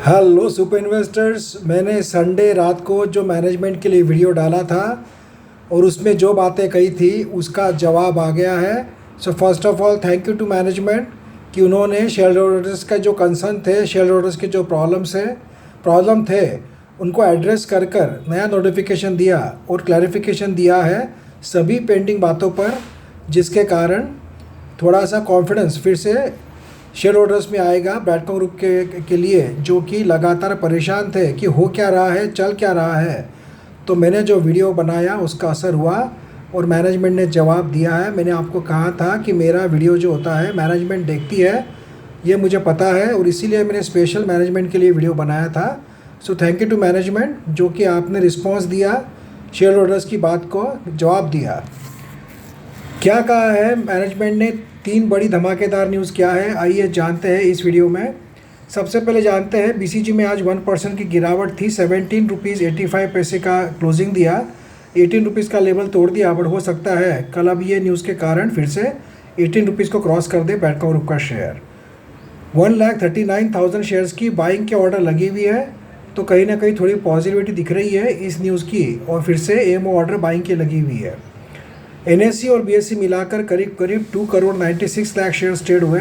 Hello super investors. मैंने Sunday रात को जो मैनेजमेंट के लिए वीडियो डाला था और उसमें जो बातें कही थी उसका जवाब आ गया है। So first of all thank you to management कि उन्होंने शेयर होल्डर्स का जो कंसर्न थे, शेयर होल्डर्स के जो प्रॉब्लम थे उनको एड्रेस कर नया नोटिफिकेशन दिया और क्लैरिफिकेशन दिया है सभी पेंडिंग बातों पर, जिसके कारण थोड़ा सा कॉन्फिडेंस फिर से शेयर होल्डर्स में आएगा ब्रैडकॉम ग्रुप के लिए, जो कि लगातार परेशान थे कि हो क्या रहा है, चल क्या रहा है। तो मैंने जो वीडियो बनाया उसका असर हुआ और मैनेजमेंट ने जवाब दिया है। मैंने आपको कहा था कि मेरा वीडियो जो होता है मैनेजमेंट देखती है, ये मुझे पता है और इसीलिए मैंने स्पेशल मैनेजमेंट के लिए वीडियो बनाया था। So thank you to management जो कि आपने रिस्पॉन्स दिया, शेयर होल्डर्स की बात को जवाब दिया। क्या कहा है मैनेजमेंट ने, तीन बड़ी धमाकेदार न्यूज़ क्या है, आइए जानते हैं इस वीडियो में। सबसे पहले जानते हैं बीसीजी में आज 1% की गिरावट थी, 17 रुपीज़ 85 पैसे का क्लोजिंग दिया, 18 रुपीज़ का लेवल तोड़ दिया। बट हो सकता है कल अब ये न्यूज़ के कारण फिर से 18 रुपीज़ को क्रॉस कर दे ब्रैडकॉम ग्रुप का शेयर। 1,39,000 शेयर्स की बाइंग के ऑर्डर लगी हुई है, तो कहीं ना कहीं थोड़ी पॉजिटिविटी दिख रही है इस न्यूज़ की और फिर से एमओ ऑर्डर बाइंग की लगी हुई है। एनएससी और बीएससी मिलाकर करीब करीब 2 करोड़ 96 लाख शेयर्स ट्रेड हुए,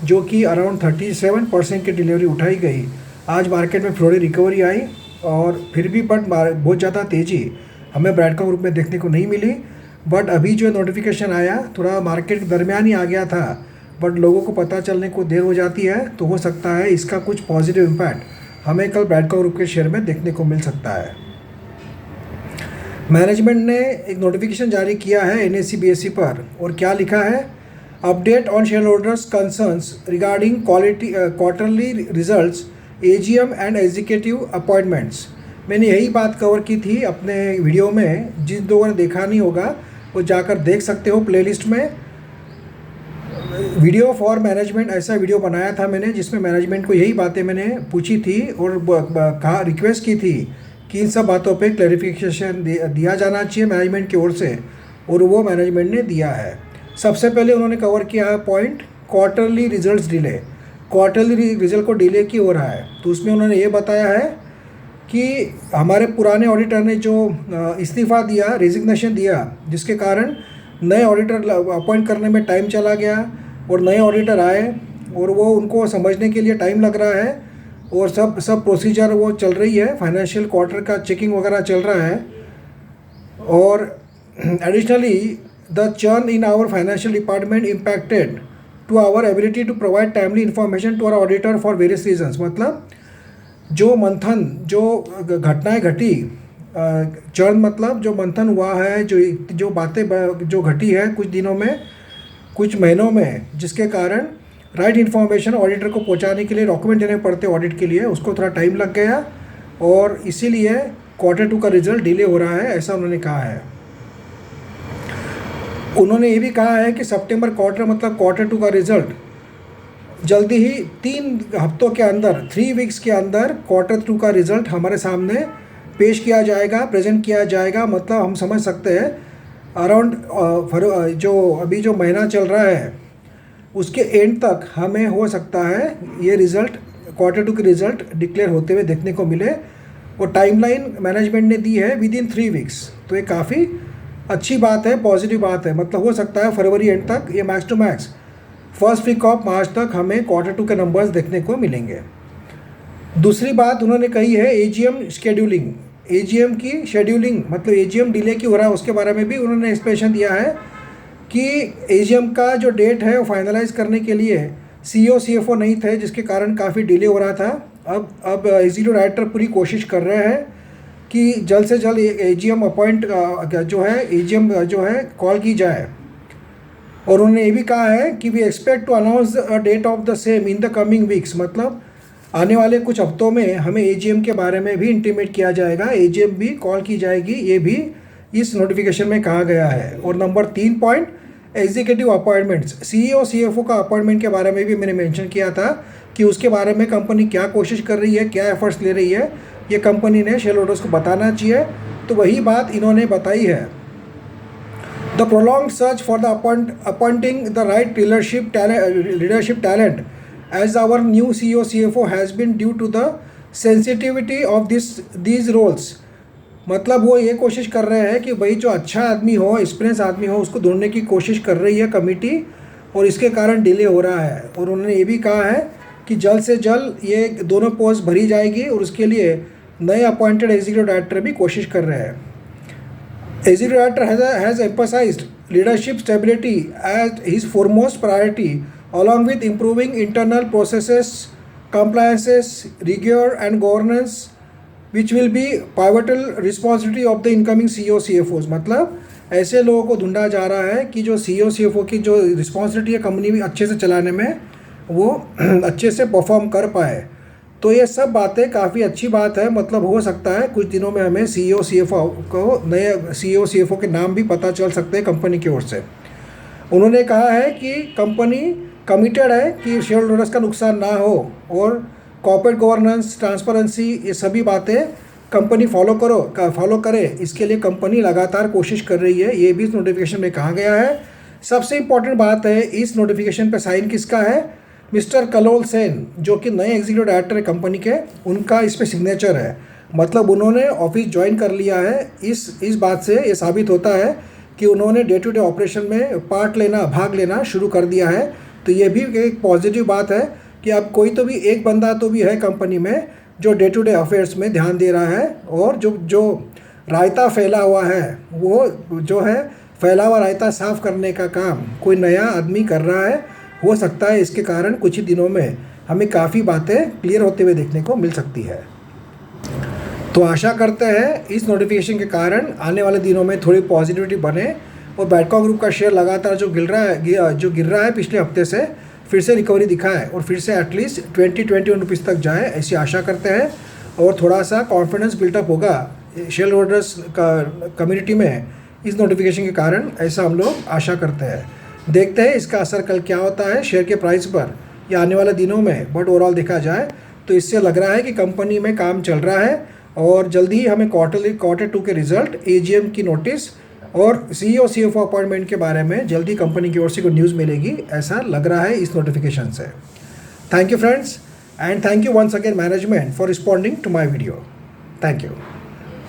जो कि अराउंड 37% की डिलीवरी उठाई गई। आज मार्केट में थोड़ी रिकवरी आई और फिर भी बट बहुत ज़्यादा तेज़ी हमें ब्रैडकॉम ग्रुप में देखने को नहीं मिली। बट अभी जो नोटिफिकेशन आया थोड़ा मार्केट के दरमियान ही आ गया था, बट लोगों को पता चलने को देर हो जाती है, तो हो सकता है इसका कुछ पॉजिटिव इम्पैक्ट हमें कल ब्रैडकॉम ग्रुप के शेयर में देखने को मिल सकता है। मैनेजमेंट ने एक नोटिफिकेशन जारी किया है एनएससी बीएससी पर और क्या लिखा है, update on share holders concerns regarding quarterly results, AGM and executive appointments. मैंने यही बात कवर की थी अपने वीडियो में, जिन लोगों ने देखा नहीं होगा वो जाकर देख सकते हो प्लेलिस्ट में। वीडियो फॉर मैनेजमेंट ऐसा वीडियो बनाया था मैंने, जिसमें मैनेजमेंट को यही बातें मैंने पूछी थी और कहा, रिक्वेस्ट की थी कि इन सब बातों पे क्लैरिफिकेशन दिया जाना चाहिए मैनेजमेंट की ओर से, और वो मैनेजमेंट ने दिया है। सबसे पहले उन्होंने कवर किया है point quarterly results delay. Quarterly result को डिले क्यों हो रहा है, तो उसमें उन्होंने ये बताया है कि हमारे पुराने ऑडिटर ने जो इस्तीफ़ा दिया, रेजिग्नेशन दिया, जिसके कारण नए ऑडिटर अपॉइंट करने में टाइम चला गया और नए ऑडिटर आए और वो उनको समझने के लिए टाइम लग रहा है और सब प्रोसीजर वो चल रही है, फाइनेंशियल क्वार्टर का चेकिंग वगैरह चल रहा है। और additionally the churn in our financial department impacted to our ability to provide timely information to our auditor for various reasons. मतलब जो मंथन, जो घटनाएं घटी, चर्न मतलब जो मंथन हुआ है, जो बातें जो घटी है कुछ दिनों में, कुछ महीनों में, जिसके कारण राइट इन्फॉर्मेशन ऑडिटर को पहुंचाने के लिए डॉक्यूमेंट देने पड़ते ऑडिट के लिए, उसको थोड़ा टाइम लग गया और इसीलिए Q2 का रिजल्ट डिले हो रहा है, ऐसा उन्होंने कहा है। उन्होंने ये भी कहा है कि सितंबर क्वार्टर मतलब Q2 का रिजल्ट जल्दी ही 3 हफ्तों के अंदर, 3 वीक्स के अंदर Q2 का रिजल्ट हमारे सामने पेश किया जाएगा, प्रेजेंट किया जाएगा। मतलब हम समझ सकते हैं अराउंड जो अभी जो महीना चल रहा है उसके एंड तक हमें हो सकता है ये रिज़ल्ट, Q2 के रिज़ल्ट डिक्लेयर होते हुए देखने को मिले। और टाइमलाइन मैनेजमेंट ने दी है विद इन 3 वीक्स, तो ये काफ़ी अच्छी बात है, पॉजिटिव बात है। मतलब हो सकता है फरवरी एंड तक, ये max to max first week of March तक हमें Q2 के नंबर्स देखने को मिलेंगे। दूसरी बात उन्होंने कही है एजीएम शेड्यूलिंग, एजीएम की शेड्यूलिंग, मतलब एजीएम डिले क्यों हो रहा है उसके बारे में भी उन्होंने एक्सप्लेनेशन दिया है कि एजीएम का जो डेट है वो फाइनलाइज करने के लिए सीईओ सीएफओ नहीं थे, जिसके कारण काफ़ी डिले हो रहा था। अब एग्जीक्यूटिव डायरेक्टर पूरी कोशिश कर रहे हैं कि जल्द से जल्द एजीएम अपॉइंट जो है, एजीएम जो है कॉल की जाए। और उन्होंने ये भी कहा है कि we expect to announce a date of the same in the coming weeks. मतलब आने वाले कुछ हफ्तों में हमें एजीएम के बारे में भी इंटीमेट किया जाएगा, एजीएम भी कॉल की जाएगी, ये भी इस नोटिफिकेशन में कहा गया है। और number 3 point executive appointments, CEO CFO का अपॉइंटमेंट के बारे में भी मैंने मेंशन किया था कि उसके बारे में कंपनी क्या कोशिश कर रही है, क्या एफर्ट्स ले रही है, ये कंपनी ने शेयर होल्डर्स को बताना चाहिए। तो वही बात इन्होंने बताई है। The prolong search for the appointing the right leadership talent as our new CEO CFO has been due to the sensitivity of these roles, मतलब वो ये कोशिश कर रहे हैं कि भाई जो अच्छा आदमी हो, एक्सपीरियंस आदमी हो, उसको ढूंढने की कोशिश कर रही है कमेटी, और इसके कारण डिले हो रहा है। और उन्होंने ये भी कहा है कि जल्द से जल्द ये दोनों पोस्ट भरी जाएगी, और उसके लिए नए अपॉइंटेड एग्जीक्यूटिव डायरेक्टर भी कोशिश कर रहे हैं। Executive Director has emphasized leadership stability as his foremost priority, along with improving internal processes, compliances, rigor, and governance, which will be pivotal responsibility of the incoming CEO CFOs। मतलब ऐसे लोगों को ढूंढा जा रहा है कि जो CEO CFO की जो रिस्पॉन्सिबिलिटी है कंपनी में अच्छे से चलाने में, वो अच्छे से परफॉर्म कर पाए। तो ये सब बातें काफ़ी अच्छी बात है। मतलब हो सकता है कुछ दिनों में हमें CEO CFO को, नए CEO CFO के नाम भी पता चल सकते हैं कंपनी की ओर से। उन्होंने कहा है कि कंपनी कमिटेड है कि शेयर होल्डर्स का नुकसान ना हो, और कॉर्पोरेट गवर्नेंस, ट्रांसपेरेंसी, ये सभी बातें कंपनी फॉलो करे, इसके लिए कंपनी लगातार कोशिश कर रही है। ये भी इस नोटिफिकेशन में कहा गया है। सबसे इम्पॉर्टेंट बात है, इस नोटिफिकेशन पर साइन किसका है? मिस्टर कलोल सेन, जो कि नए एग्जीक्यूटिव डायरेक्टर है कंपनी के, उनका इस पर सिग्नेचर है। मतलब उन्होंने ऑफिस ज्वाइन कर लिया है। इस बात से ये साबित होता है कि उन्होंने डे टू डे ऑपरेशन में भाग लेना शुरू कर दिया है। तो ये भी एक पॉजिटिव बात है कि अब कोई तो भी एक बंदा तो भी है कंपनी में जो डे टू डे अफेयर्स में ध्यान दे रहा है, और जो रायता फैला हुआ है, वो जो है फैला हुआ रायता साफ़ करने का काम कोई नया आदमी कर रहा है। हो सकता है इसके कारण कुछ ही दिनों में हमें काफ़ी बातें क्लियर होते हुए देखने को मिल सकती है। तो आशा करते हैं इस नोटिफिकेशन के कारण आने वाले दिनों में थोड़ी पॉजिटिविटी बने, और बैडकॉम ग्रुप का शेयर लगातार जो गिर रहा है पिछले हफ्ते से, फिर से रिकवरी दिखाए और फिर से एटलीस्ट 20-21 रुपीज़ तक जाए, ऐसी आशा करते हैं। और थोड़ा सा कॉन्फिडेंस बिल्टअप होगा शेयर होल्डर्स का कम्युनिटी में इस नोटिफिकेशन के कारण, ऐसा हम लोग आशा करते हैं। देखते हैं इसका असर कल क्या होता है शेयर के प्राइस पर या आने वाले दिनों में। बट ओवरऑल देखा जाए तो इससे लग रहा है कि कंपनी में काम चल रहा है, और जल्दी ही हमें क्वार्टर 2 के रिजल्ट, AGM की नोटिस और CEO CFO अपॉइंटमेंट के बारे में जल्दी कंपनी की ओर से कोई न्यूज़ मिलेगी, ऐसा लग रहा है इस नोटिफिकेशन से। Thank you friends, and thank you once again management for responding to my video. Thank you.